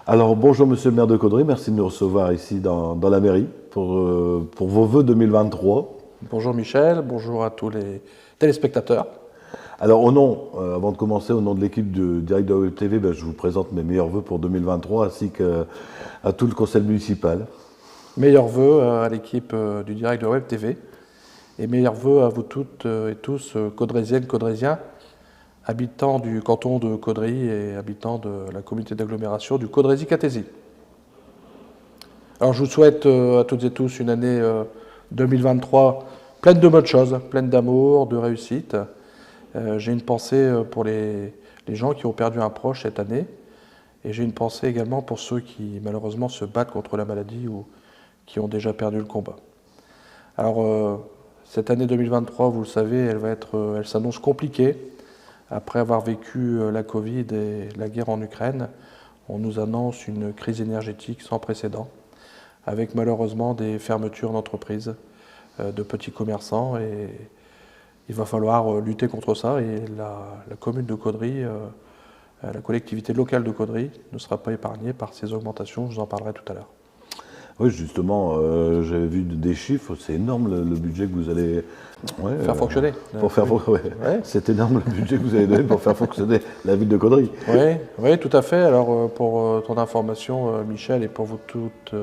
Alors bonjour Monsieur le maire de Caudry, merci de nous recevoir ici dans la mairie pour vos vœux 2023. Bonjour Michel, bonjour à tous les téléspectateurs. Alors avant de commencer, au nom de l'équipe de Direct de Web TV, je vous présente mes meilleurs vœux pour 2023 ainsi qu'à tout le conseil municipal. Meilleurs vœux à l'équipe du Direct de Web TV et meilleurs vœux à vous toutes et tous, caudrésiennes, caudrésiens, habitants du canton de Caudry et habitants de la communauté d'agglomération du Caudrésie-Cathésie. Alors je vous souhaite à toutes et tous une année 2023 pleine de bonnes choses, pleine d'amour, de réussite. J'ai une pensée pour les gens qui ont perdu un proche cette année et j'ai une pensée également pour ceux qui malheureusement se battent contre la maladie ou qui ont déjà perdu le combat. Alors cette année 2023, vous le savez, elle s'annonce compliquée. Après avoir vécu la Covid et la guerre en Ukraine, on nous annonce une crise énergétique sans précédent, avec malheureusement des fermetures d'entreprises, de petits commerçants, et il va falloir lutter contre ça. Et la commune de Caudry, la collectivité locale de Caudry, ne sera pas épargnée par ces augmentations, je vous en parlerai tout à l'heure. Oui, justement, j'avais vu des chiffres, c'est énorme le budget que vous allez faire fonctionner. C'est énorme le budget que vous allez donner pour faire fonctionner la ville de Caudry. Oui, tout à fait. Alors, pour ton information, Michel, et pour vous toutes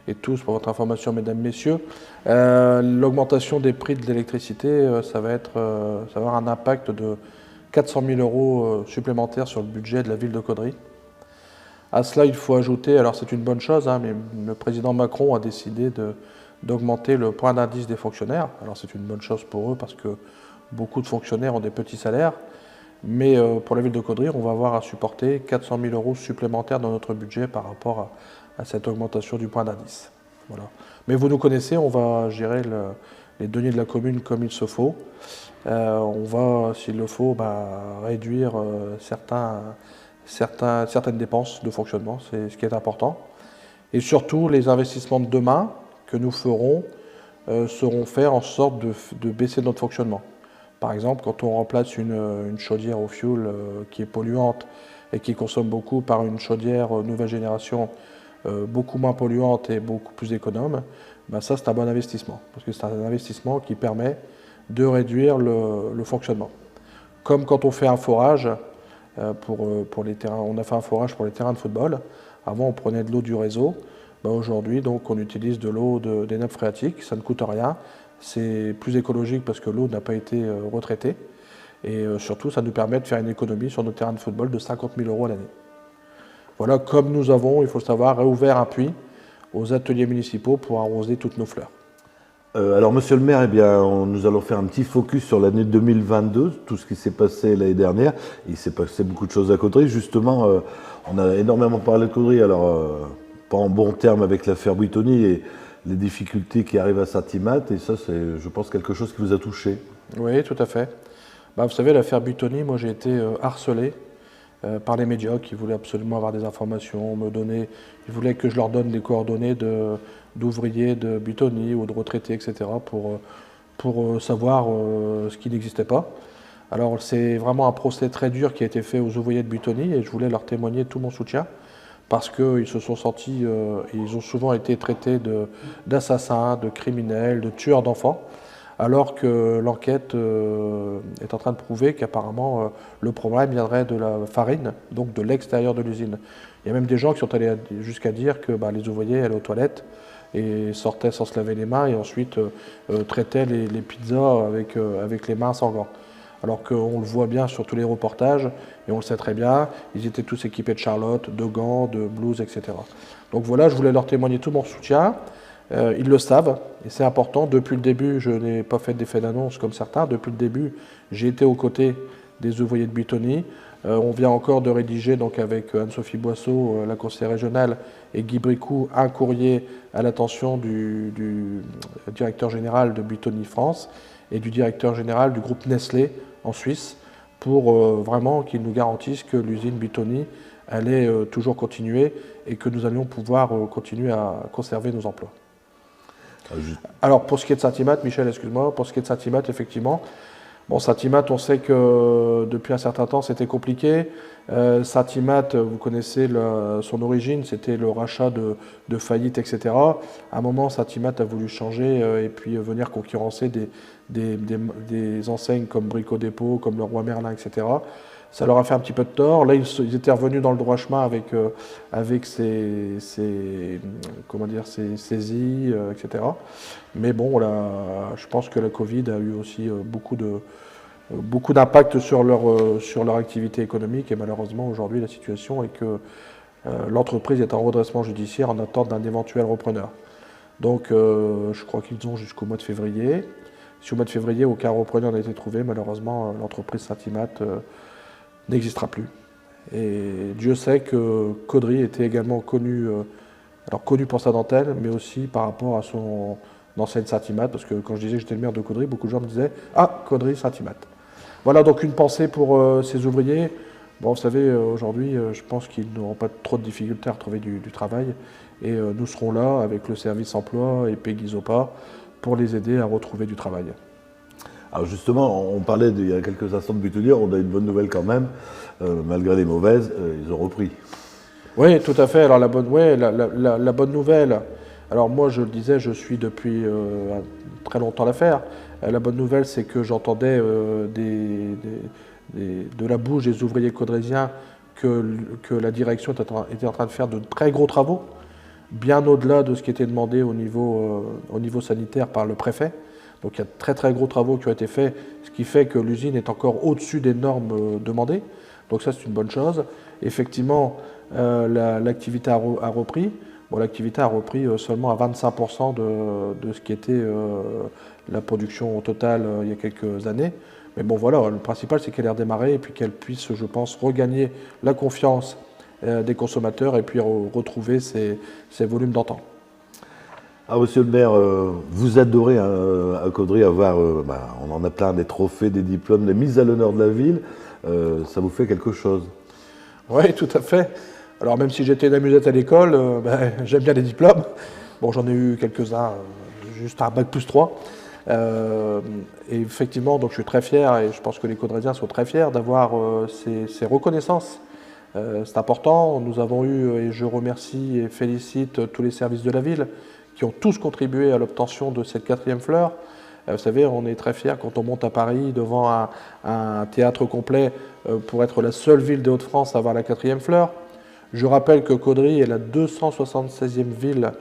et tous, pour votre information, mesdames, messieurs, l'augmentation des prix de l'électricité, ça va avoir un impact de 400 000 € supplémentaires sur le budget de la ville de Caudry. À cela, il faut ajouter, alors c'est une bonne chose, mais le président Macron a décidé d'augmenter le point d'indice des fonctionnaires. Alors c'est une bonne chose pour eux parce que beaucoup de fonctionnaires ont des petits salaires, mais pour la ville de Caudry, on va avoir à supporter 400 000 € supplémentaires dans notre budget par rapport à cette augmentation du point d'indice. Voilà. Mais vous nous connaissez, on va gérer les deniers de la commune comme il se faut. On va, s'il le faut, réduire certaines dépenses de fonctionnement, c'est ce qui est important. Et surtout, les investissements de demain que nous ferons seront faits en sorte de baisser notre fonctionnement. Par exemple, quand on remplace une chaudière au fioul qui est polluante et qui consomme beaucoup par une chaudière nouvelle génération beaucoup moins polluante et beaucoup plus économe, ça c'est un bon investissement, parce que c'est un investissement qui permet de réduire le fonctionnement. Comme quand on fait un forage, pour les terrains, on a fait un forage pour les terrains de football. Avant, on prenait de l'eau du réseau. Aujourd'hui, donc, on utilise de l'eau des nappes phréatiques. Ça ne coûte rien. C'est plus écologique parce que l'eau n'a pas été retraitée. Et surtout, ça nous permet de faire une économie sur nos terrains de football de 50 000 € à l'année. Voilà, comme nous avons, il faut le savoir, réouvert un puits aux ateliers municipaux pour arroser toutes nos fleurs. Alors Monsieur le maire, nous allons faire un petit focus sur l'année 2022, tout ce qui s'est passé l'année dernière. Il s'est passé beaucoup de choses à Caudry. Justement, on a énormément parlé de Caudry, alors pas en bon terme avec l'affaire Buitoni et les difficultés qui arrivent à Saint-Imate, et ça c'est, je pense, quelque chose qui vous a touché. Oui, tout à fait. Vous savez, l'affaire Buitoni, moi j'ai été harcelé par les médias qui voulaient absolument avoir des informations, ils voulaient que je leur donne des coordonnées d'ouvriers de Buitoni ou de retraités, etc. pour savoir ce qui n'existait pas. Alors c'est vraiment un procès très dur qui a été fait aux ouvriers de Buitoni et je voulais leur témoigner tout mon soutien parce qu'ils se sont sentis, ils ont souvent été traités d'assassins, de criminels, de tueurs d'enfants, alors que l'enquête est en train de prouver qu'apparemment le problème viendrait de la farine, donc de l'extérieur de l'usine. Il y a même des gens qui sont allés jusqu'à dire que les ouvriers allaient aux toilettes et sortaient sans se laver les mains et ensuite traitaient les pizzas avec les mains sans gants. Alors qu'on le voit bien sur tous les reportages, et on le sait très bien, ils étaient tous équipés de charlottes, de gants, de blouses, etc. Donc voilà, je voulais leur témoigner tout mon soutien. Ils le savent, et c'est important. Depuis le début, je n'ai pas fait d'effet d'annonce comme certains. Depuis le début, j'ai été aux côtés des ouvriers de Buitoni. On vient encore de rédiger, donc avec Anne-Sophie Boisseau, la conseillère régionale, et Guy Bricou, un courrier à l'attention du directeur général de Buitoni France et du directeur général du groupe Nestlé en Suisse pour vraiment qu'ils nous garantissent que l'usine Buitoni allait toujours continuer et que nous allions pouvoir continuer à conserver nos emplois. Alors pour ce qui est de Saint-Imate, Michel, excuse-moi, pour ce qui est de Saint-Imate, effectivement, Bon, Satimat, on sait que depuis un certain temps, c'était compliqué. Satimat, vous connaissez son origine, c'était le rachat de faillites, etc. À un moment, Satimat a voulu changer et puis venir concurrencer des enseignes comme Brico Dépôt, comme le Roi Merlin, etc. Ça leur a fait un petit peu de tort. Là, ils étaient revenus dans le droit chemin avec ces saisies, etc. Mais bon, là, je pense que la Covid a eu aussi beaucoup d'impact sur leur activité économique. Et malheureusement, aujourd'hui, la situation est que l'entreprise est en redressement judiciaire en attente d'un éventuel repreneur. Donc, je crois qu'ils ont jusqu'au mois de février. Si au mois de février, aucun repreneur n'a été trouvé, malheureusement, l'entreprise Saint-Imat n'existera plus. Et Dieu sait que Caudry était également connu pour sa dentelle, mais aussi par rapport à son enseigne Saint-Imat, parce que quand je disais que j'étais le maire de Caudry, beaucoup de gens me disaient « Ah, Caudry, Saint-Imat ». Voilà donc une pensée pour ces ouvriers. Bon, vous savez, aujourd'hui, je pense qu'ils n'auront pas trop de difficultés à retrouver du travail, et nous serons là avec le service emploi et Peggy-Zopa pour les aider à retrouver du travail. Alors justement, on parlait il y a quelques instants de Butelier, on a une bonne nouvelle quand même, malgré les mauvaises, ils ont repris. Oui, tout à fait. Alors la bonne nouvelle, alors moi je le disais, je suis depuis très longtemps l'affaire. La bonne nouvelle, c'est que j'entendais de la bouche des ouvriers caudrésiens que la direction était en train de faire de très gros travaux, bien au-delà de ce qui était demandé au niveau sanitaire par le préfet. Donc il y a de très très gros travaux qui ont été faits, ce qui fait que l'usine est encore au-dessus des normes demandées. Donc ça c'est une bonne chose. Effectivement, l'activité a repris. Bon, l'activité a repris seulement à 25% de ce qui était la production totale il y a quelques années. Mais bon voilà, le principal c'est qu'elle ait redémarré et puis qu'elle puisse, je pense, regagner la confiance des consommateurs et puis retrouver ses volumes d'antan. Ah, monsieur le maire, vous adorez à Caudry avoir, on en a plein, des trophées, des diplômes, des mises à l'honneur de la ville. Ça vous fait quelque chose? Oui, tout à fait. Alors même si j'étais une amusette à l'école, j'aime bien les diplômes. Bon, j'en ai eu quelques-uns, juste un bac+3. Et effectivement, donc je suis très fier et je pense que les Caudrésiens sont très fiers d'avoir ces reconnaissances. C'est important. Nous avons eu, et je remercie et félicite tous les services de la ville qui ont tous contribué à l'obtention de cette 4e fleur. Vous savez, on est très fiers quand on monte à Paris devant un théâtre complet pour être la seule ville des Hauts-de-France à avoir la 4e fleur. Je rappelle que Caudry est la 276e ville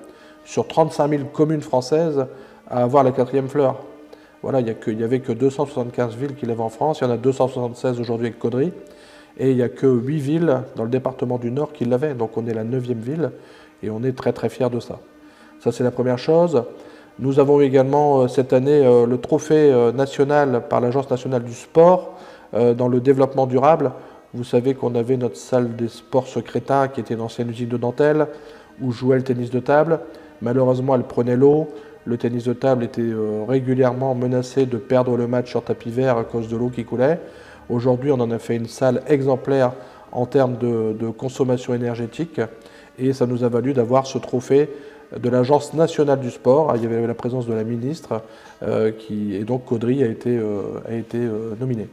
sur 35 000 communes françaises à avoir la 4e fleur. Voilà, il n'y avait que 275 villes qui l'avaient en France, il y en a 276 aujourd'hui avec Caudry, et il n'y a que 8 villes dans le département du Nord qui l'avaient, donc on est la 9e ville, et on est très très fiers de ça. Ça c'est la première chose. Nous avons eu également cette année le trophée national par l'Agence nationale du sport dans le développement durable. Vous savez qu'on avait notre salle des sports secrétin qui était une ancienne usine de dentelle où jouait le tennis de table. Malheureusement, elle prenait l'eau. Le tennis de table était régulièrement menacé de perdre le match sur tapis vert à cause de l'eau qui coulait. Aujourd'hui, on en a fait une salle exemplaire en termes de consommation énergétique et ça nous a valu d'avoir ce trophée de l'Agence nationale du sport. Il y avait la présence de la ministre et donc Caudry a été nominé.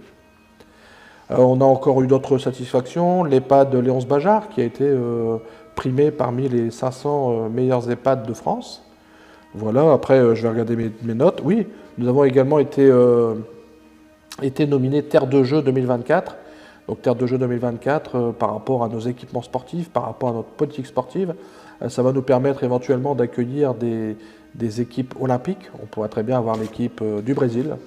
On a encore eu d'autres satisfactions. L'EHPAD de Léonce Bajard qui a été primé parmi les 500 meilleurs EHPAD de France. Voilà, après je vais regarder mes notes. Oui, nous avons également été nominés Terre de Jeux 2024. Donc Terre de Jeux 2024 par rapport à nos équipements sportifs, par rapport à notre politique sportive. Ça va nous permettre éventuellement d'accueillir des équipes olympiques. On pourrait très bien avoir l'équipe du Brésil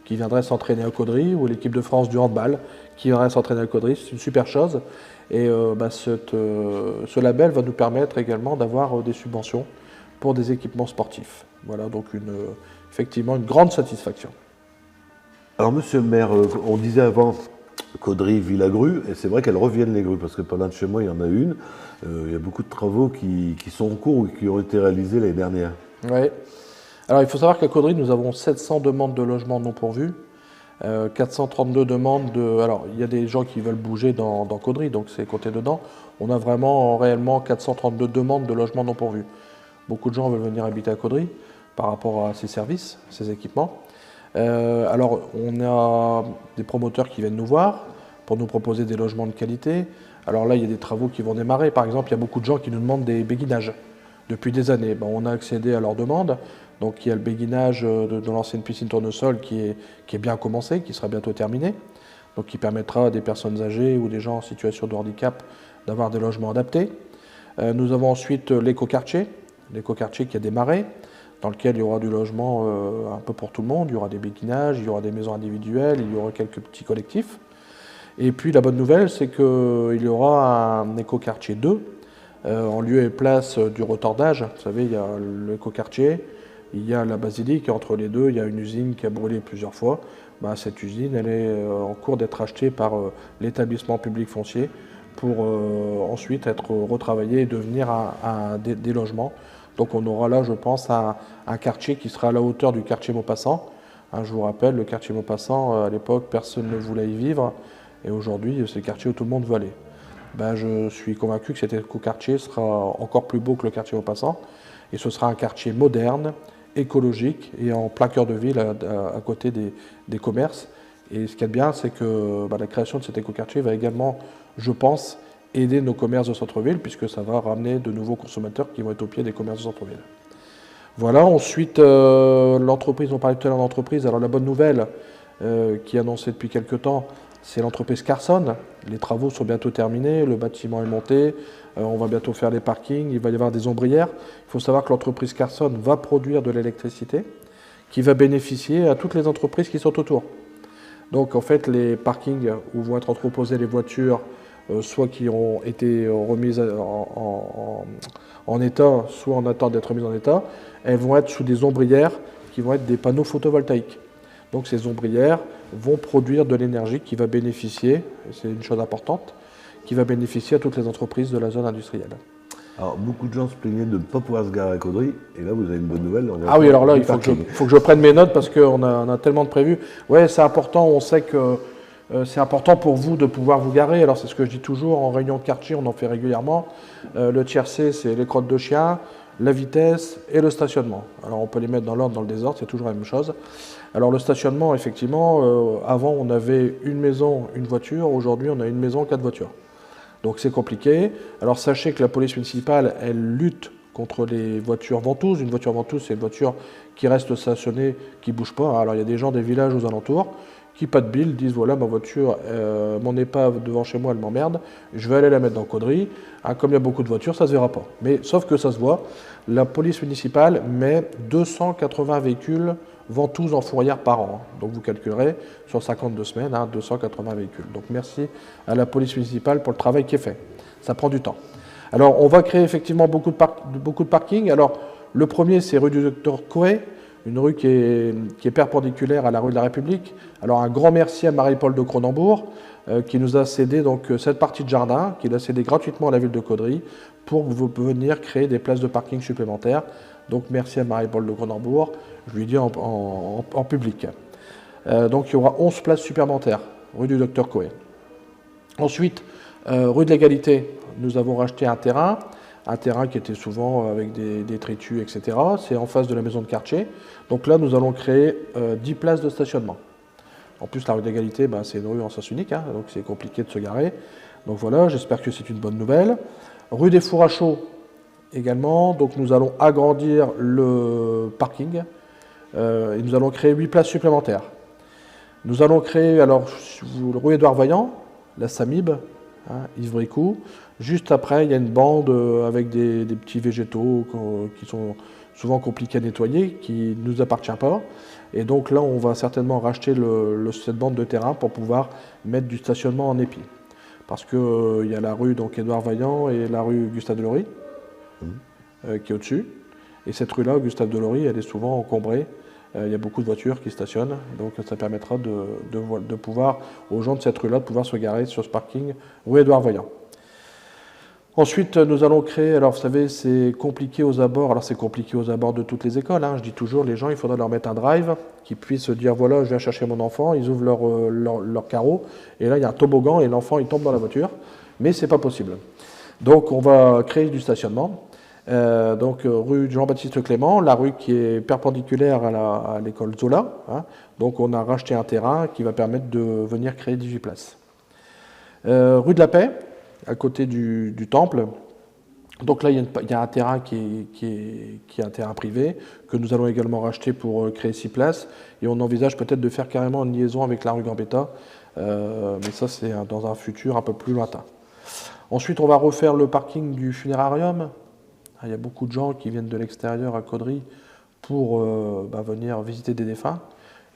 qui viendrait s'entraîner à Caudry ou l'équipe de France du handball qui viendrait s'entraîner à Caudry. C'est une super chose. Et ce label va nous permettre également d'avoir des subventions pour des équipements sportifs. Voilà donc effectivement une grande satisfaction. Alors monsieur le maire, on disait avant Caudry, Villagru, et c'est vrai qu'elles reviennent les grues, parce que pas loin de chez moi, il y en a une. Il y a beaucoup de travaux qui sont en cours ou qui ont été réalisés l'année dernière. Oui. Alors il faut savoir qu'à Caudry, nous avons 700 demandes de logements non pourvus, 432 demandes de... Alors il y a des gens qui veulent bouger dans Caudry, donc c'est compté dedans. On a vraiment réellement 432 demandes de logements non pourvus. Beaucoup de gens veulent venir habiter à Caudry par rapport à ces services, ces équipements. Alors, on a des promoteurs qui viennent nous voir pour nous proposer des logements de qualité. Alors là, il y a des travaux qui vont démarrer. Par exemple, il y a beaucoup de gens qui nous demandent des béguinages depuis des années. Ben, on a accédé à leur demande. Donc, il y a le béguinage de l'ancienne piscine tournesol qui est bien commencé, qui sera bientôt terminé. Donc, qui permettra à des personnes âgées ou des gens en situation de handicap d'avoir des logements adaptés. Nous avons ensuite l'écoquartier qui a démarré, dans lequel il y aura du logement un peu pour tout le monde. Il y aura des béguinages, il y aura des maisons individuelles, il y aura quelques petits collectifs. Et puis la bonne nouvelle, c'est qu'il y aura un écoquartier 2, en lieu et place du retordage. Vous savez, il y a l'écoquartier, il y a la basilique, et entre les deux, il y a une usine qui a brûlé plusieurs fois. Ben, cette usine, elle est en cours d'être achetée par l'établissement public foncier pour ensuite être retravaillée et devenir des logements. Donc on aura là, je pense, un quartier qui sera à la hauteur du quartier Maupassant. Hein, je vous rappelle, le quartier Maupassant, à l'époque, personne ne voulait y vivre. Et aujourd'hui, c'est le quartier où tout le monde veut aller. Ben, je suis convaincu que cet écoquartier sera encore plus beau que le quartier Maupassant. Et ce sera un quartier moderne, écologique et en plein cœur de ville, à côté des commerces. Et ce qu'il y a de bien, c'est que la création de cet écoquartier va également, je pense, aider nos commerces de centre-ville, puisque ça va ramener de nouveaux consommateurs qui vont être au pied des commerces de centre-ville. Voilà, ensuite, l'entreprise, on parlait tout à l'heure d'entreprise. Alors la bonne nouvelle, qui est annoncée depuis quelques temps, c'est l'entreprise Carson. Les travaux sont bientôt terminés, le bâtiment est monté, on va bientôt faire les parkings, il va y avoir des ombrières. Il faut savoir que l'entreprise Carson va produire de l'électricité qui va bénéficier à toutes les entreprises qui sont autour. Donc en fait, les parkings où vont être entreposées les voitures, soit qui ont été remises en état, soit en attente d'être remises en état, elles vont être sous des ombrières qui vont être des panneaux photovoltaïques. Donc ces ombrières vont produire de l'énergie qui va bénéficier, c'est une chose importante, qui va bénéficier à toutes les entreprises de la zone industrielle. Alors, beaucoup de gens se plaignaient de ne pas pouvoir se garer à Caudry, et là, vous avez une bonne nouvelle. Ah oui, alors là, il faut que je prenne mes notes parce qu'on a tellement de prévus. Oui, c'est important, on sait que c'est important pour vous de pouvoir vous garer. Alors, c'est ce que je dis toujours, en réunion de quartier, on en fait régulièrement. Le tiercé, c'est les crottes de chien, la vitesse et le stationnement. Alors, on peut les mettre dans l'ordre, dans le désordre, c'est toujours la même chose. Alors, le stationnement, effectivement, avant, on avait une maison, une voiture. Aujourd'hui, on a une maison, 4 voitures. Donc c'est compliqué. Alors sachez que la police municipale, elle lutte contre les voitures ventouses. Une voiture ventouse, c'est une voiture qui reste stationnée, qui ne bouge pas. Alors il y a des gens des villages aux alentours qui, pas de bile, disent voilà, ma voiture, mon épave devant chez moi, elle m'emmerde, je vais aller la mettre dans Caudry. Ah, comme il y a beaucoup de voitures, ça ne se verra pas. Mais sauf que ça se voit, la police municipale met 280 véhicules ventouses en fourrière par an. Donc vous calculerez sur 52 semaines, 280 véhicules. Donc merci à la police municipale pour le travail qui est fait. Ça prend du temps. Alors on va créer effectivement beaucoup de parkings. Alors le premier, c'est rue du Docteur Coué, une rue qui est perpendiculaire à la rue de la République. Alors un grand merci à Marie-Paul de Cronenbourg qui nous a cédé donc cette partie de jardin, qu'il a cédé gratuitement à la ville de Caudry pour venir créer des places de parking supplémentaires. Donc merci à Marie-Paul de Cronenbourg, je lui dis en public. Donc il y aura 11 places supplémentaires, rue du Docteur Coué. Ensuite, rue de l'Égalité, nous avons racheté un terrain qui était souvent avec des détritus, etc. C'est en face de la maison de quartier. Donc là, nous allons créer 10 places de stationnement. En plus, la rue de l'Égalité, c'est une rue en sens unique, donc c'est compliqué de se garer. Donc voilà, j'espère que c'est une bonne nouvelle. Rue des Fours à Chaux, également, donc nous allons agrandir le parking et nous allons créer 8 places supplémentaires. Nous allons créer, alors, rue Édouard Vaillant, la Samib, Yves-Bricou. Juste après, il y a une bande avec des petits végétaux qui sont souvent compliqués à nettoyer, qui ne nous appartient pas. Et donc là, on va certainement racheter cette bande de terrain pour pouvoir mettre du stationnement en épi. Parce qu'il y a la rue Édouard Vaillant et la rue Gustave Delory, qui est au-dessus. Et cette rue-là, Gustave Delory, elle est souvent encombrée. Il y a beaucoup de voitures qui stationnent. Donc ça permettra de pouvoir, aux gens de cette rue-là, de pouvoir se garer sur ce parking rue Édouard Vaillant. Ensuite, nous allons créer, alors vous savez, c'est compliqué aux abords. Alors c'est compliqué aux abords de toutes les écoles. Je dis toujours, les gens, il faudra leur mettre un drive qui puisse se dire, voilà, je viens chercher mon enfant. Ils ouvrent leur carreau. Et là, il y a un toboggan et l'enfant, il tombe dans la voiture. Mais ce n'est pas possible. Donc on va créer du stationnement. Donc rue Jean-Baptiste Clément, la rue qui est perpendiculaire à l'école Zola. Hein. Donc on a racheté un terrain qui va permettre de venir créer 18 places. Rue de la Paix, à côté du temple. Donc là, il y a un terrain qui est un terrain privé, que nous allons également racheter pour créer 6 places. Et on envisage peut-être de faire carrément une liaison avec la rue Gambetta. Mais ça, c'est dans un futur un peu plus lointain. Ensuite, on va refaire le parking du funérarium. Il y a beaucoup de gens qui viennent de l'extérieur à Caudry pour venir visiter des défunts.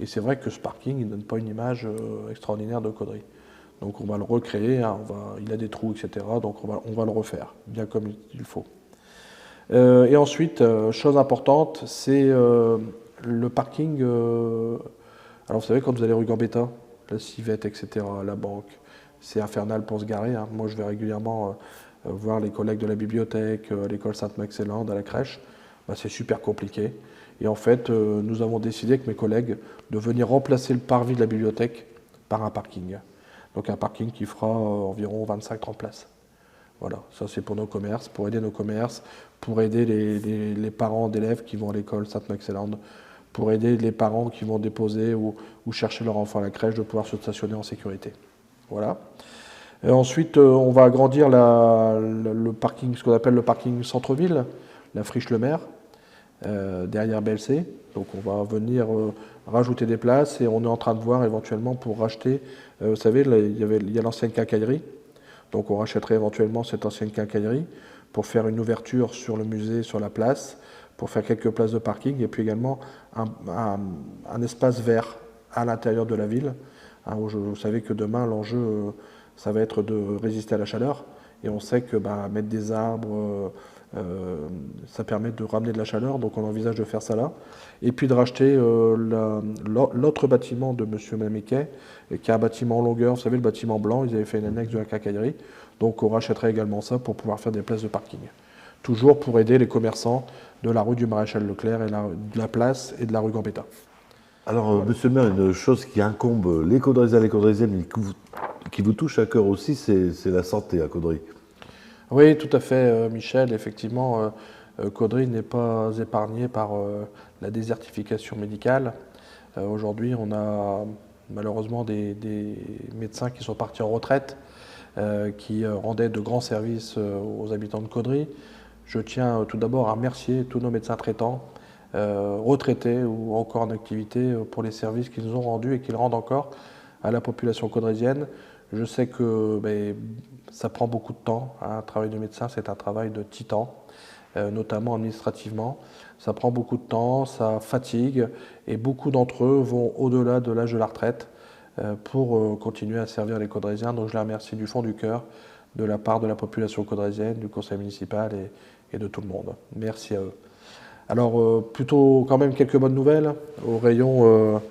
Et c'est vrai que ce parking ne donne pas une image extraordinaire de Caudry. Donc on va le recréer, hein, il a des trous, etc. Donc on va le refaire, bien comme il faut. Et ensuite, chose importante, c'est le parking. Alors vous savez, quand vous allez rue Gambetta, la civette, etc., la banque, c'est infernal pour se garer. Hein. Moi, je vais régulièrement voir les collègues de la bibliothèque, à l'école Sainte-Maxélande, à la crèche. C'est super compliqué. Et en fait, nous avons décidé avec mes collègues de venir remplacer le parvis de la bibliothèque par un parking. Donc un parking qui fera environ 25-30 places. Voilà, ça c'est pour nos commerces, pour aider nos commerces, pour aider les parents d'élèves qui vont à l'école Sainte-Maxélande, pour aider les parents qui vont déposer ou chercher leur enfant à la crèche de pouvoir se stationner en sécurité. Voilà. Et ensuite, on va agrandir le parking, ce qu'on appelle le parking centre-ville, la friche Le Maire, derrière BLC. Donc on va venir rajouter des places et on est en train de voir éventuellement pour racheter, vous savez, là, il y a l'ancienne quincaillerie, donc on rachèterait éventuellement cette ancienne quincaillerie pour faire une ouverture sur le musée, sur la place, pour faire quelques places de parking et puis également un espace vert à l'intérieur de la ville. Hein, où vous savez que demain l'enjeu ça va être de résister à la chaleur et on sait que mettre des arbres ça permet de ramener de la chaleur, donc on envisage de faire ça là. Et puis de racheter l'autre bâtiment de M. Mamiquet, qui est un bâtiment en longueur, vous savez, le bâtiment blanc, ils avaient fait une annexe de la quincaillerie, donc on rachèterait également ça pour pouvoir faire des places de parking. Toujours pour aider les commerçants de la rue du Maréchal Leclerc, et de la place et de la rue Gambetta. Alors, monsieur le maire, une chose qui incombe les Caudrysiens et les Caudrysiennes, mais qui vous touche à cœur aussi, c'est la santé à Caudry. Oui, tout à fait, Michel. Effectivement, Caudry n'est pas épargné par la désertification médicale. Aujourd'hui, on a malheureusement des médecins qui sont partis en retraite, qui rendaient de grands services aux habitants de Caudry. Je tiens tout d'abord à remercier tous nos médecins traitants, retraités ou encore en activité, pour les services qu'ils nous ont rendus et qu'ils rendent encore à la population caudrysienne. Je sais que ça prend beaucoup de temps. Hein. Un travail de médecin, c'est un travail de titan, notamment administrativement. Ça prend beaucoup de temps, ça fatigue, et beaucoup d'entre eux vont au-delà de l'âge de la retraite pour continuer à servir les Caudrysiens. Donc je les remercie du fond du cœur, de la part de la population caudrysienne, du conseil municipal et de tout le monde. Merci à eux. Alors, plutôt quand même quelques bonnes nouvelles au rayon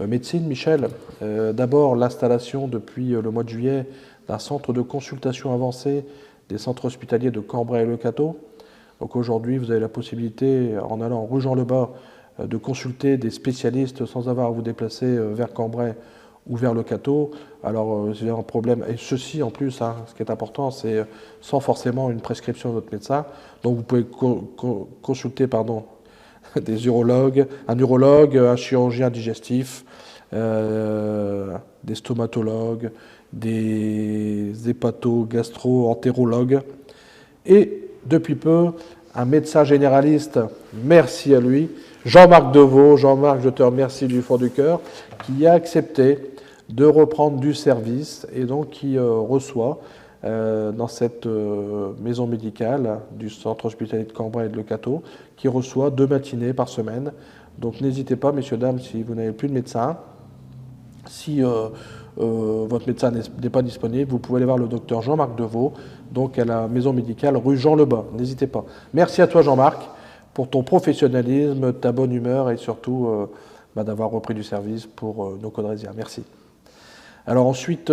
médecine, Michel. D'abord, l'installation depuis le mois de juillet d'un centre de consultation avancée des centres hospitaliers de Cambrai et Le Cateau. Donc aujourd'hui, vous avez la possibilité, en allant rue Jean-Lebas, de consulter des spécialistes sans avoir à vous déplacer vers Cambrai ou vers Le Cateau. Alors, c'est un problème, et ceci en plus, hein, ce qui est important, c'est sans forcément une prescription de votre médecin. Donc vous pouvez consulter des urologues, un urologue, un chirurgien digestif, des stomatologues, des hépato-gastro-entérologues et depuis peu un médecin généraliste, merci à lui, Jean-Marc Deveau. Jean-Marc, je te remercie du fond du cœur, qui a accepté de reprendre du service et donc qui reçoit dans cette maison médicale du centre hospitalier de Cambrai et de Le Cateau, qui reçoit 2 matinées par semaine. Donc n'hésitez pas, messieurs, dames, si vous n'avez plus de médecin, si votre médecin n'est pas disponible, vous pouvez aller voir le docteur Jean-Marc Deveau, donc à la maison médicale rue Jean-Lebas. N'hésitez pas. Merci à toi, Jean-Marc, pour ton professionnalisme, ta bonne humeur et surtout d'avoir repris du service pour nos Caudrysiens. Merci. Alors ensuite,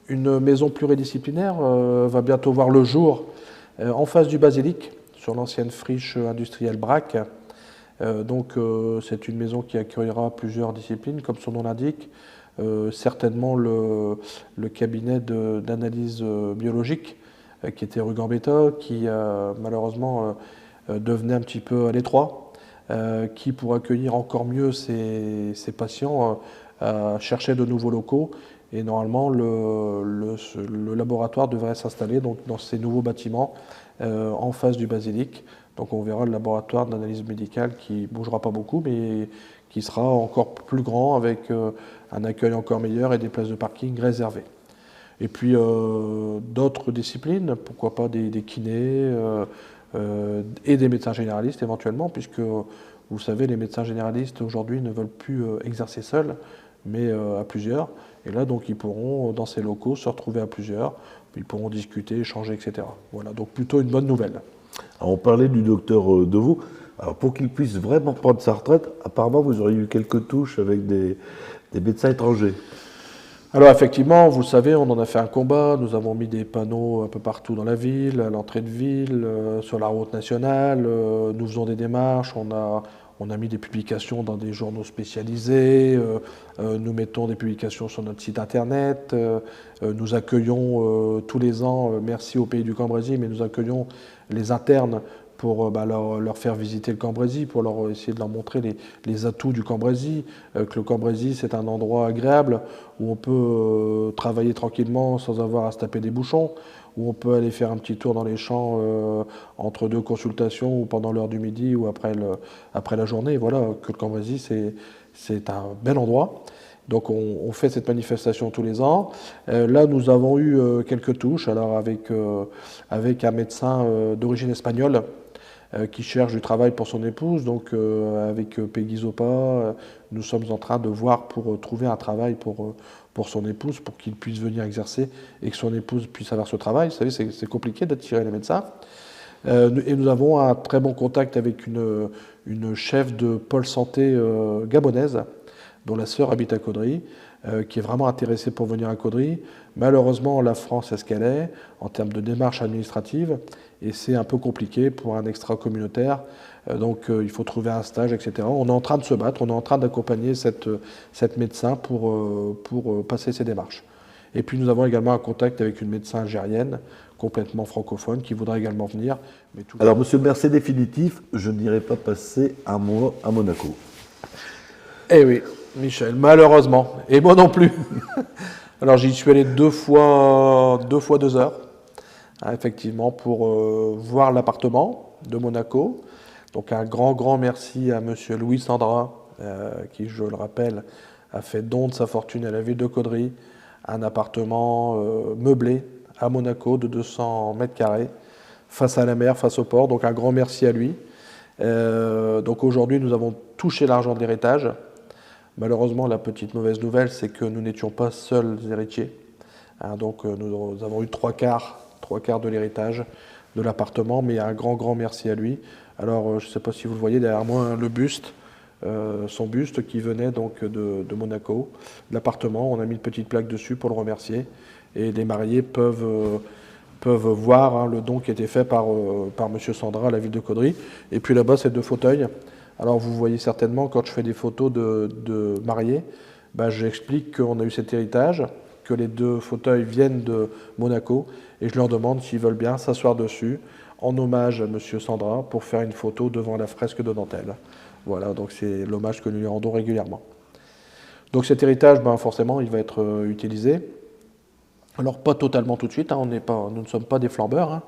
une maison pluridisciplinaire va bientôt voir le jour en face du Basilic, sur l'ancienne friche industrielle Braque. Donc c'est une maison qui accueillera plusieurs disciplines, comme son nom l'indique. Certainement le cabinet d'analyse biologique, qui était rue Gambetta, qui malheureusement devenait un petit peu à l'étroit, qui pour accueillir encore mieux ces patients cherchait de nouveaux locaux. Et normalement, le laboratoire devrait s'installer donc dans ces nouveaux bâtiments en face du basilic. Donc on verra le laboratoire d'analyse médicale qui ne bougera pas beaucoup, mais qui sera encore plus grand avec un accueil encore meilleur et des places de parking réservées. Et puis d'autres disciplines, pourquoi pas des kinés et des médecins généralistes éventuellement, puisque vous savez, les médecins généralistes aujourd'hui ne veulent plus exercer seuls, mais à plusieurs. Et là, donc, ils pourront, dans ces locaux, se retrouver à plusieurs, puis ils pourront discuter, échanger, etc. Voilà, donc plutôt une bonne nouvelle. Alors, on parlait du docteur Devoux. Alors, pour qu'il puisse vraiment prendre sa retraite, apparemment, vous auriez eu quelques touches avec des médecins étrangers. Alors effectivement, vous le savez, on en a fait un combat, nous avons mis des panneaux un peu partout dans la ville, à l'entrée de ville, sur la route nationale, nous faisons des démarches, on a mis des publications dans des journaux spécialisés, nous mettons des publications sur notre site internet, nous accueillons tous les ans, merci au Pays du Cambrésis, mais nous accueillons les internes pour leur faire visiter le Cambrésis, pour essayer de leur montrer les atouts du Cambrésis, que le Cambrésis c'est un endroit agréable où on peut travailler tranquillement sans avoir à se taper des bouchons, où on peut aller faire un petit tour dans les champs entre deux consultations ou pendant l'heure du midi ou après la journée. Voilà, que le Cambrésis c'est un bel endroit. Donc on fait cette manifestation tous les ans. Là, nous avons eu quelques touches, alors avec un médecin d'origine espagnole qui cherche du travail pour son épouse. Donc avec Peggy Zopa, nous sommes en train de voir pour trouver un travail pour son épouse, pour qu'il puisse venir exercer et que son épouse puisse avoir ce travail. Vous savez, c'est compliqué d'attirer les médecins. Et nous avons un très bon contact avec une chef de pôle santé gabonaise, dont la sœur habite à Caudry, qui est vraiment intéressée pour venir à Caudry. Malheureusement, la France est ce qu'elle est en termes de démarches administratives, et c'est un peu compliqué pour un extra-communautaire. Donc il faut trouver un stage, etc. On est en train de se battre, on est en train d'accompagner cette médecin pour passer ces démarches. Et puis nous avons également un contact avec une médecin algérienne, complètement francophone, qui voudrait également venir. Mais tout... Alors, monsieur le maire, c'est définitif, je n'irai pas passer un mois à Monaco. Eh oui, Michel, malheureusement. Et moi non plus. Alors j'y suis allé deux fois 2 heures, hein, effectivement, pour voir l'appartement de Monaco. Donc un grand merci à monsieur Louis Sandra, qui, je le rappelle, a fait don de sa fortune à la ville de Caudry, un appartement meublé à Monaco de 200 mètres carrés, face à la mer, face au port. Donc un grand merci à lui. Donc aujourd'hui, nous avons touché l'argent de l'héritage. Malheureusement, la petite mauvaise nouvelle, c'est que nous n'étions pas seuls héritiers. Hein, donc nous avons eu trois quarts de l'héritage de l'appartement, mais un grand merci à lui. Alors je ne sais pas si vous le voyez derrière moi, le buste, son buste qui venait donc de Monaco, l'appartement. On a mis une petite plaque dessus pour le remercier. Et les mariés peuvent voir, hein, le don qui a été fait par M. Sandra à la ville de Caudry. Et puis là-bas, c'est 2 fauteuils. Alors vous voyez certainement, quand je fais des photos de mariés, j'explique qu'on a eu cet héritage, que les 2 fauteuils viennent de Monaco, et je leur demande s'ils veulent bien s'asseoir dessus, en hommage à M. Sandra, pour faire une photo devant la fresque de dentelle. Voilà, donc c'est l'hommage que nous lui rendons régulièrement. Donc cet héritage, forcément, il va être utilisé. Alors pas totalement tout de suite, hein, nous ne sommes pas des flambeurs,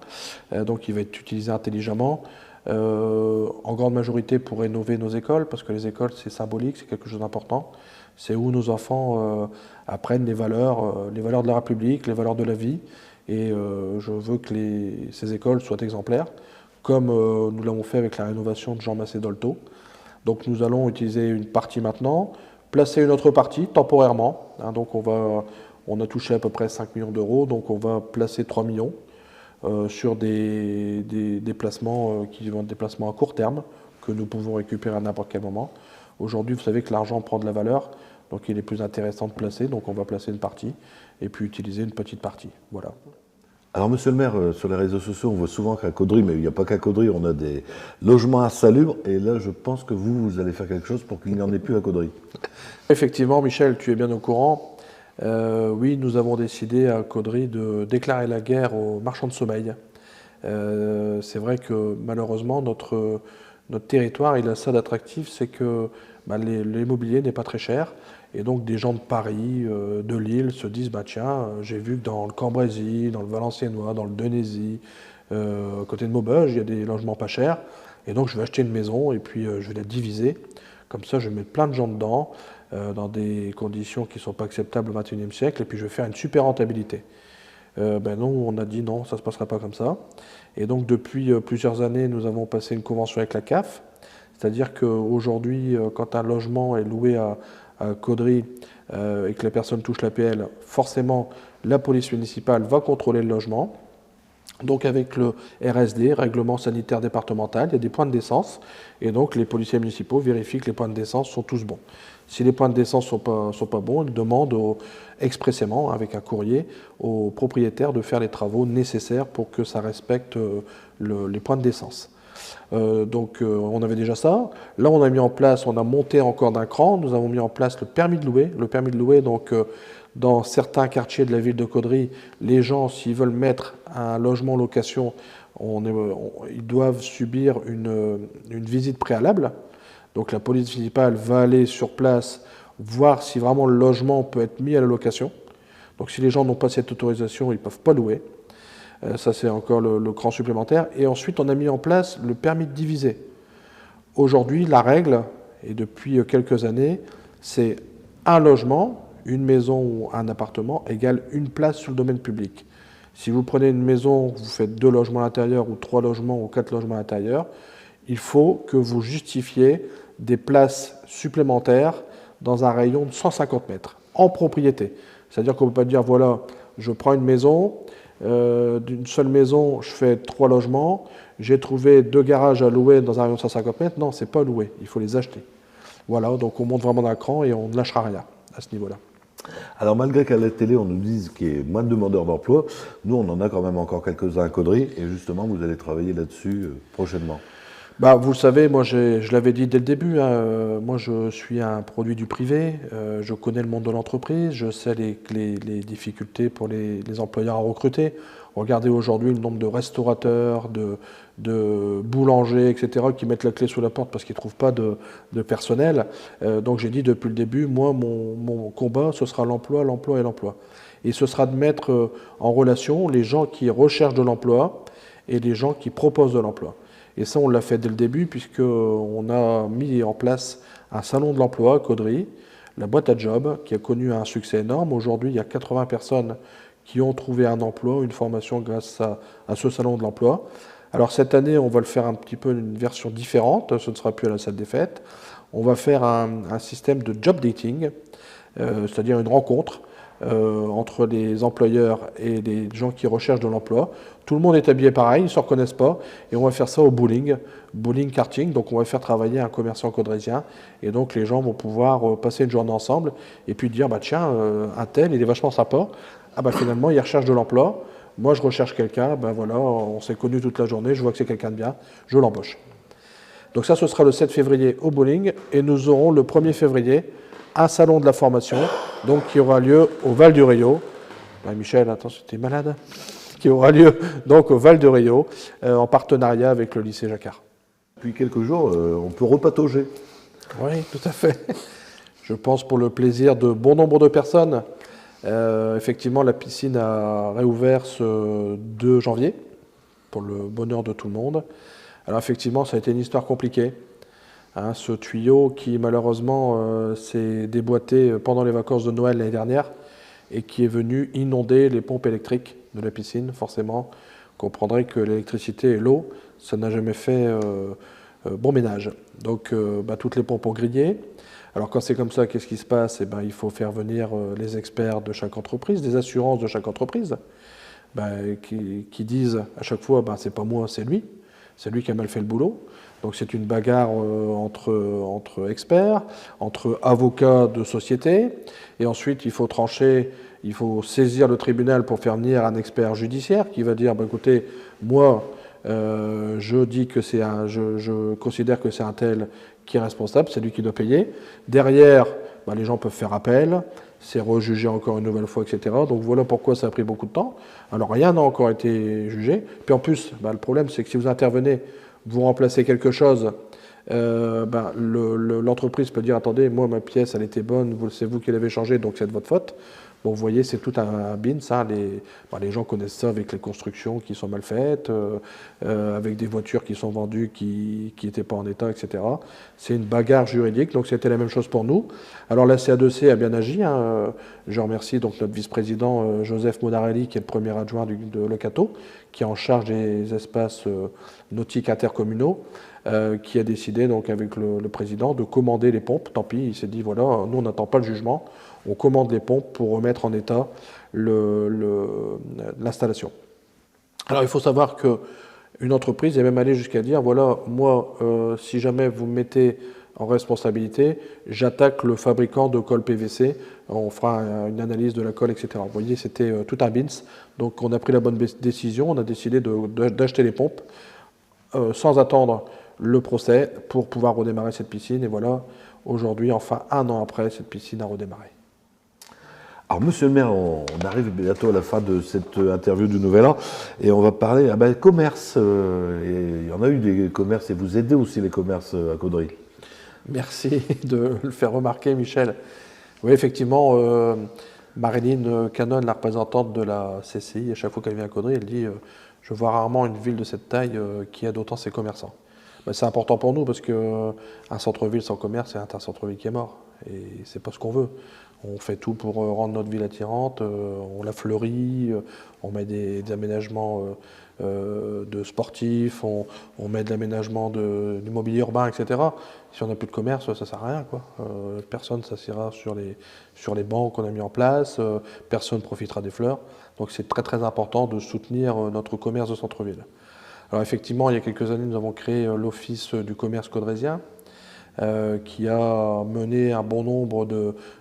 hein, donc il va être utilisé intelligemment, en grande majorité pour rénover nos écoles, parce que les écoles c'est symbolique, c'est quelque chose d'important. C'est où nos enfants apprennent les valeurs de la République, les valeurs de la vie, et je veux que ces écoles soient exemplaires, comme nous l'avons fait avec la rénovation de Jean Massé-Dolto. Donc nous allons utiliser une partie maintenant, placer une autre partie temporairement, hein, donc on a touché à peu près 5 millions d'euros, donc on va placer 3 millions sur des placements qui vont être des placements à court terme, que nous pouvons récupérer à n'importe quel moment. Aujourd'hui, vous savez que l'argent prend de la valeur, donc il est plus intéressant de placer, donc on va placer une partie, et puis utiliser une petite partie. Voilà. Alors, monsieur le maire, sur les réseaux sociaux, on voit souvent qu'à Caudry, mais il n'y a pas qu'à Caudry, on a des logements insalubres, et là, je pense que vous allez faire quelque chose pour qu'il n'y en ait plus à Caudry. Effectivement, Michel, tu es bien au courant. Oui, nous avons décidé à Caudry de déclarer la guerre aux marchands de sommeil. C'est vrai que malheureusement, notre territoire, il a ça d'attractif, c'est que l'immobilier n'est pas très cher. Et donc des gens de Paris, de Lille, se disent, tiens, j'ai vu que dans le Cambrésis, dans le Valenciennois, dans le Denaisis, à côté de Maubeuge, il y a des logements pas chers. Et donc je vais acheter une maison et puis je vais la diviser. Comme ça, je vais mettre plein de gens dedans, dans des conditions qui ne sont pas acceptables au XXIe siècle, et puis je vais faire une super rentabilité. Non, on a dit non, ça ne se passera pas comme ça. Et donc depuis plusieurs années, nous avons passé une convention avec la CAF, c'est-à-dire qu'aujourd'hui, quand un logement est loué à Caudry et que la personne touche l'APL, forcément, la police municipale va contrôler le logement. Donc avec le RSD, règlement sanitaire départemental, il y a des points de décence, et donc les policiers municipaux vérifient que les points de décence sont tous bons. Si les points de décence ne sont pas bons, ils demandent expressément, avec un courrier, aux propriétaires de faire les travaux nécessaires pour que ça respecte les points de décence. On avait déjà ça. Là, on a mis en place, on a monté encore d'un cran, nous avons mis en place le permis de louer. Le permis de louer, donc, dans certains quartiers de la ville de Caudry, les gens, s'ils veulent mettre un logement en location, ils doivent subir une visite préalable. Donc la police municipale va aller sur place voir si vraiment le logement peut être mis à la location. Donc si les gens n'ont pas cette autorisation, ils ne peuvent pas louer. Ça, c'est encore le cran supplémentaire. Et ensuite, on a mis en place le permis de diviser. Aujourd'hui, la règle, et depuis quelques années, c'est un logement, une maison ou un appartement égale une place sur le domaine public. Si vous prenez une maison, vous faites 2 logements à l'intérieur ou 3 logements ou 4 logements à l'intérieur, il faut que vous justifiez des places supplémentaires dans un rayon de 150 mètres, en propriété. C'est-à-dire qu'on ne peut pas dire, voilà, je prends une maison, d'une seule maison, je fais 3 logements, j'ai trouvé 2 garages à louer dans un rayon de 150 mètres. Non, ce n'est pas loué, il faut les acheter. Voilà, donc on monte vraiment d'un cran et on ne lâchera rien à ce niveau-là. Alors malgré qu'à la télé on nous dise qu'il y ait moins de demandeurs d'emploi, nous on en a quand même encore quelques-uns à Caudry et justement vous allez travailler là-dessus prochainement. Vous le savez, moi je l'avais dit dès le début, moi je suis un produit du privé, je connais le monde de l'entreprise, je sais les difficultés pour les employeurs à recruter. Regardez aujourd'hui le nombre de restaurateurs, de boulangers, etc., qui mettent la clé sous la porte parce qu'ils ne trouvent pas de personnel. Donc j'ai dit depuis le début, moi mon combat, ce sera l'emploi, l'emploi et l'emploi. Et ce sera de mettre en relation les gens qui recherchent de l'emploi et les gens qui proposent de l'emploi. Et ça, on l'a fait dès le début, puisqu'on a mis en place un salon de l'emploi à Caudry, la boîte à job, qui a connu un succès énorme. Aujourd'hui, il y a 80 personnes qui ont trouvé un emploi, une formation grâce à ce salon de l'emploi. Alors cette année, on va le faire un petit peu une version différente, ce ne sera plus à la salle des fêtes. On va faire un système de job dating, c'est-à-dire une rencontre entre les employeurs et les gens qui recherchent de l'emploi. Tout le monde est habillé pareil, ils ne se reconnaissent pas, et on va faire ça au bowling karting. Donc on va faire travailler un commerçant caudrésien, et donc les gens vont pouvoir passer une journée ensemble, et puis dire, tiens, un tel, il est vachement sympa, finalement il recherche de l'emploi, moi je recherche quelqu'un, voilà, on s'est connus toute la journée, je vois que c'est quelqu'un de bien, je l'embauche. Donc ça, ce sera le 7 février au bowling, et nous aurons le 1er février un salon de la formation, donc qui aura lieu au Val du Rio. Michel, attention, tu es malade. Qui aura lieu donc au Val du Rio, en partenariat avec le lycée Jacquard. Depuis quelques jours, on peut repatauger. Oui, tout à fait. Je pense pour le plaisir de bon nombre de personnes. Effectivement, la piscine a réouvert ce 2 janvier, pour le bonheur de tout le monde. Alors effectivement, ça a été une histoire compliquée. Ce tuyau qui malheureusement s'est déboîté pendant les vacances de Noël l'année dernière et qui est venu inonder les pompes électriques de la piscine, forcément. Vous comprendrez que l'électricité et l'eau, ça n'a jamais fait bon ménage. Donc toutes les pompes ont grillé. Alors quand c'est comme ça, qu'est-ce qui se passe ? Il faut faire venir les experts de chaque entreprise, des assurances de chaque entreprise, qui disent à chaque fois, c'est pas moi, c'est lui qui a mal fait le boulot. Donc c'est une bagarre entre experts, entre avocats de société, et ensuite il faut trancher, il faut saisir le tribunal pour faire venir un expert judiciaire qui va dire, écoutez, moi je considère que c'est un tel qui est responsable, c'est lui qui doit payer. Derrière, les gens peuvent faire appel, c'est rejugé encore une nouvelle fois, etc. Donc voilà pourquoi ça a pris beaucoup de temps. Alors rien n'a encore été jugé. Puis en plus, le problème, c'est que si vous intervenez, vous remplacez quelque chose, l'entreprise peut dire, attendez, moi ma pièce elle était bonne, c'est vous qui l'avez changée, donc c'est de votre faute. Bon, vous voyez, c'est tout un bin, ça. Les gens connaissent ça avec les constructions qui sont mal faites, avec des voitures qui sont vendues qui n'étaient pas en état, etc. C'est une bagarre juridique, donc c'était la même chose pour nous. Alors la CA2C a bien agi. Je remercie donc notre vice-président Joseph Monarelli, qui est le premier adjoint de Locato, qui est en charge des espaces nautiques intercommunaux, qui a décidé donc avec le président de commander les pompes. Tant pis, il s'est dit voilà, nous on n'attend pas le jugement. On commande les pompes pour remettre en état l'installation. Alors il faut savoir qu'une entreprise est même allée jusqu'à dire, voilà, moi, si jamais vous me mettez en responsabilité, j'attaque le fabricant de colle PVC, on fera une analyse de la colle, etc. Vous voyez, c'était tout un bins. Donc on a pris la bonne décision, on a décidé d'acheter les pompes sans attendre le procès pour pouvoir redémarrer cette piscine. Et voilà, aujourd'hui, enfin 1 an après, cette piscine a redémarré. Alors, monsieur le maire, on arrive bientôt à la fin de cette interview du Nouvel An et on va parler commerce. Et il y en a eu des commerces et vous aidez aussi les commerces à Caudry. Merci de le faire remarquer, Michel. Oui, effectivement, Marilyn Canon, la représentante de la CCI, à chaque fois qu'elle vient à Caudry, elle dit je vois rarement une ville de cette taille qui aide autant ses commerçants. C'est important pour nous parce qu'un centre-ville sans commerce, c'est un centre-ville qui est mort. Et c'est pas ce qu'on veut. On fait tout pour rendre notre ville attirante, on la fleurit, on met des aménagements de sportifs, on met de l'aménagement du mobilier urbain, etc. Si on n'a plus de commerce, ça ne sert à rien, quoi. Personne ne s'assiera sur les bancs qu'on a mis en place, personne ne profitera des fleurs. Donc c'est très très important de soutenir notre commerce de centre-ville. Alors effectivement, il y a quelques années, nous avons créé l'Office du commerce caudrésien, qui a mené un bon nombre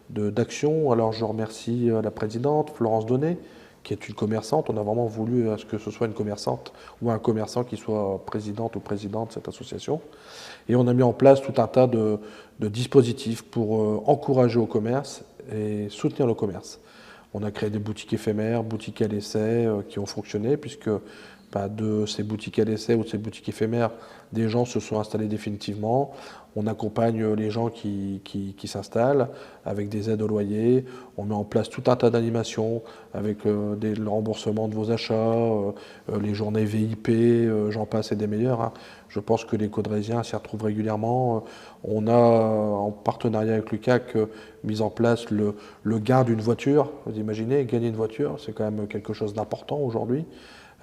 d'actions. Alors je remercie la présidente, Florence Donnet, qui est une commerçante. On a vraiment voulu à ce que ce soit une commerçante ou un commerçant qui soit présidente ou président de cette association. Et on a mis en place tout un tas de dispositifs pour encourager au commerce et soutenir le commerce. On a créé des boutiques éphémères, boutiques à l'essai qui ont fonctionné, puisque de ces boutiques à l'essai ou de ces boutiques éphémères, des gens se sont installés définitivement. On accompagne les gens qui s'installent avec des aides au loyer. On met en place tout un tas d'animations avec le remboursement de vos achats, les journées VIP, j'en passe et des meilleurs. Je pense que les Caudrésiens s'y retrouvent régulièrement. On a, en partenariat avec l'UCAC, mis en place le gain d'une voiture. Vous imaginez, gagner une voiture, c'est quand même quelque chose d'important aujourd'hui.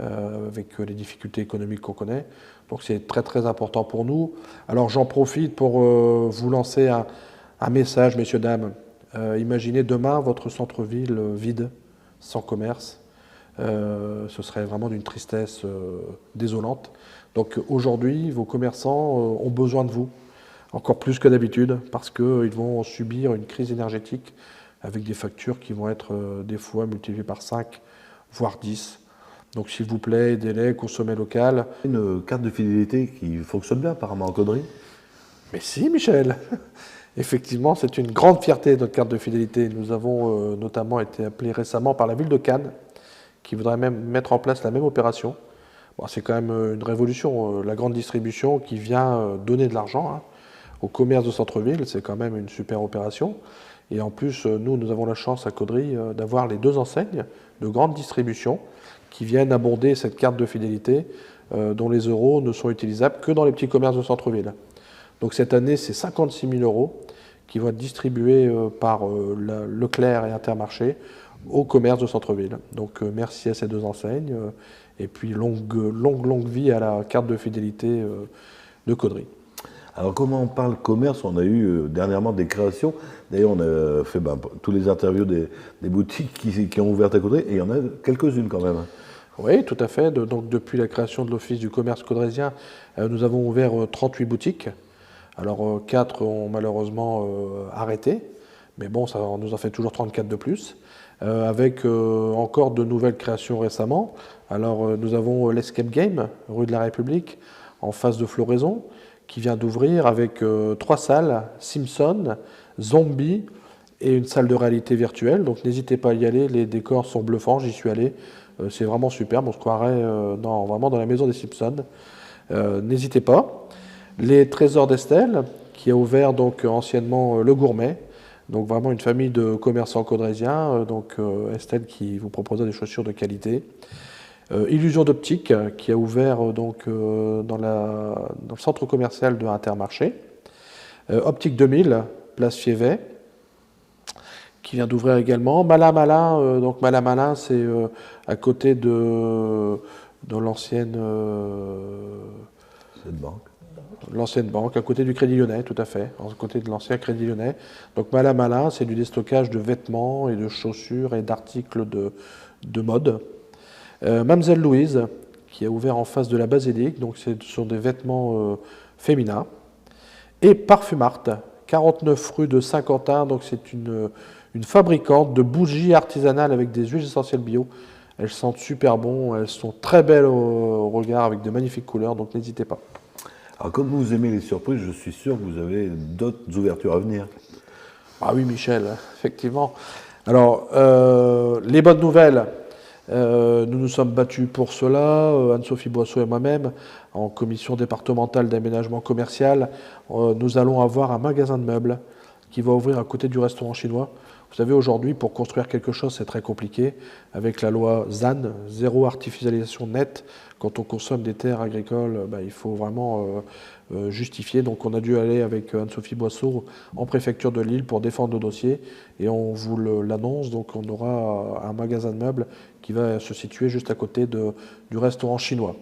Avec les difficultés économiques qu'on connaît. Donc c'est très très important pour nous. Alors j'en profite pour vous lancer un message, messieurs, dames. Imaginez demain votre centre-ville vide, sans commerce. Ce serait vraiment d'une tristesse désolante. Donc aujourd'hui, vos commerçants ont besoin de vous, encore plus que d'habitude, parce qu'ils vont subir une crise énergétique avec des factures qui vont être des fois multipliées par 5, voire 10. Donc s'il vous plaît, aidez-les, consommez local. Une carte de fidélité qui fonctionne bien apparemment en Caudry. Mais si, Michel. Effectivement, c'est une grande fierté, notre carte de fidélité. Nous avons notamment été appelés récemment par la ville de Cannes, qui voudrait même mettre en place la même opération. Bon, c'est quand même une révolution. La grande distribution qui vient donner de l'argent au commerce de centre-ville, c'est quand même une super opération. Et en plus, nous avons la chance à Caudry d'avoir les 2 enseignes de grande distribution qui viennent abonder cette carte de fidélité dont les euros ne sont utilisables que dans les petits commerces de centre-ville. Donc cette année, c'est 56 000 euros qui vont être distribués par Leclerc et Intermarché au commerce de centre-ville. Donc merci à ces 2 enseignes et puis longue vie à la carte de fidélité de Caudry. Alors comment on parle commerce, on a eu dernièrement des créations. D'ailleurs, on a fait tous les interviews des boutiques qui ont ouvert à Caudry et il y en a quelques-unes quand même. Oui, tout à fait. Donc, depuis la création de l'Office du commerce caudrésien, nous avons ouvert 38 boutiques. Alors 4 ont malheureusement arrêté, mais bon, ça nous en fait toujours 34 de plus. Avec encore de nouvelles créations récemment. Alors nous avons l'Escape Game, rue de la République, en face de Floraison, qui vient d'ouvrir avec 3 salles, Simpson, Zombie et une salle de réalité virtuelle. Donc n'hésitez pas à y aller, les décors sont bluffants, j'y suis allé. C'est vraiment superbe, on se croirait vraiment dans la maison des Simpsons. N'hésitez pas. Les Trésors d'Estelle, qui a ouvert donc anciennement Le Gourmet, donc vraiment une famille de commerçants caudrésiens, donc Estelle qui vous proposera des chaussures de qualité. Illusion d'Optique, qui a ouvert dans le centre commercial de Intermarché. Optique 2000, place Fiévet, qui vient d'ouvrir également. Malamala, donc Malamala, c'est à côté de l'ancienne banque, à côté du Crédit Lyonnais, tout à fait, à côté de l'ancien Crédit Lyonnais. Donc Malamala, c'est du déstockage de vêtements et de chaussures et d'articles de mode. Mamselle Louise, qui a ouvert en face de la Basilique, donc ce sont des vêtements féminins. Et Parfumart, 49 rue de Saint-Quentin, donc c'est une fabricante de bougies artisanales avec des huiles essentielles bio. Elles sentent super bon, elles sont très belles au regard avec de magnifiques couleurs, donc n'hésitez pas. Alors, comme vous aimez les surprises, je suis sûr que vous avez d'autres ouvertures à venir. Ah oui, Michel, effectivement. Alors, les bonnes nouvelles, nous nous sommes battus pour cela, Anne-Sophie Boisseau et moi-même, en commission départementale d'aménagement commercial. Nous allons avoir un magasin de meubles qui va ouvrir à côté du restaurant chinois. Vous savez, aujourd'hui, pour construire quelque chose, c'est très compliqué. Avec la loi ZAN, zéro artificialisation nette, quand on consomme des terres agricoles, il faut vraiment justifier. Donc on a dû aller avec Anne-Sophie Boisseau en préfecture de Lille pour défendre nos dossiers. Et on vous l'annonce, donc on aura un magasin de meubles qui va se situer juste à côté du restaurant chinois.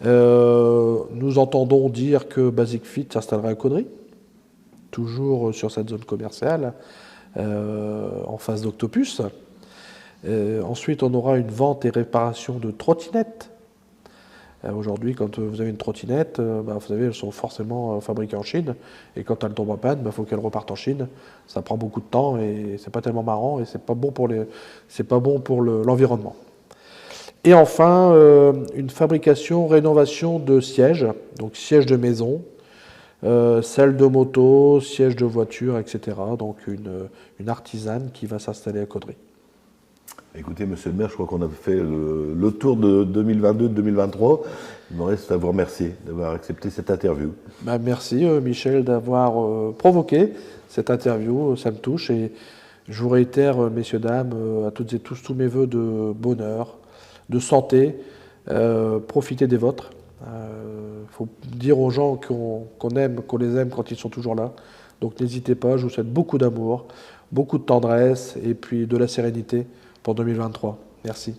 Nous entendons dire que Basic Fit s'installera à Caudry, toujours sur cette zone commerciale, en face d'Octopus. Ensuite, on aura une vente et réparation de trottinettes. Aujourd'hui, quand vous avez une trottinette, vous savez, elles sont forcément fabriquées en Chine. Et quand elles tombent en panne, il faut qu'elles repartent en Chine. Ça prend beaucoup de temps et c'est pas tellement marrant et c'est pas bon pour l'environnement. Et enfin, une fabrication, rénovation de sièges, donc sièges de maison, selle de moto, siège de voiture, etc. Donc une artisane qui va s'installer à Caudry. Écoutez, monsieur le maire, je crois qu'on a fait le tour de 2022-2023. Il me reste à vous remercier d'avoir accepté cette interview. Merci Michel d'avoir provoqué cette interview, ça me touche. Et je vous réitère, messieurs, dames, à toutes et tous mes voeux de bonheur, de santé. Profitez des vôtres. Faut dire aux gens qu'on aime, qu'on les aime quand ils sont toujours là. Donc n'hésitez pas, je vous souhaite beaucoup d'amour, beaucoup de tendresse et puis de la sérénité pour 2023. Merci.